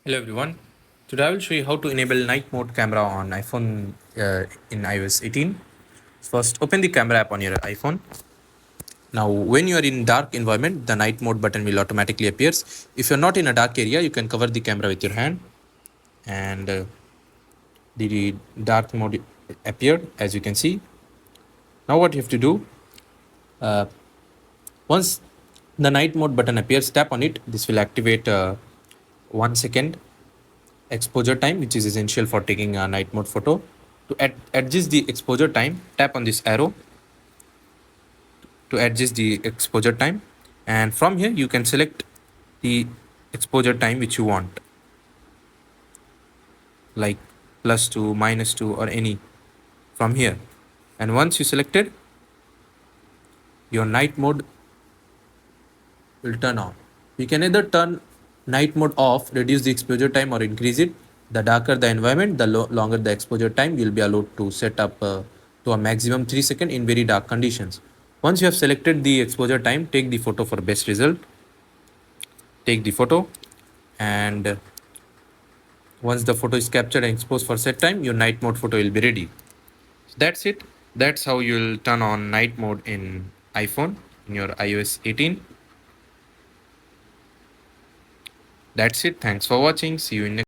Hello everyone. Today I will show you how to enable night mode camera on iPhone in iOS 18. First, open the camera app on your iPhone. Now, when you are in dark environment, the night mode button will automatically appears. If you're not in a dark area, you can cover the camera with your hand, and the dark mode appeared as you can see. Now, what you have to do once the night mode button appears, tap on it. This will activate 1 second exposure time, which is essential for taking a night mode photo. To adjust the exposure time, tap on this arrow to adjust the exposure time, and from here you can select the exposure time which you want, like +2, -2, or any from here. And once you selected, your night mode will turn on. You can either turn night mode off, reduce the exposure time, or increase it. The darker the environment, the longer the exposure time. You'll be allowed to set up to a maximum 3 seconds in very dark conditions. Once you have selected the exposure time, take the photo for best result. Take the photo, and once the photo is captured and exposed for set time, your night mode photo will be ready. So that's it. That's how you'll turn on night mode in iPhone in your iOS 18. That's it. Thanks for watching. See you in next.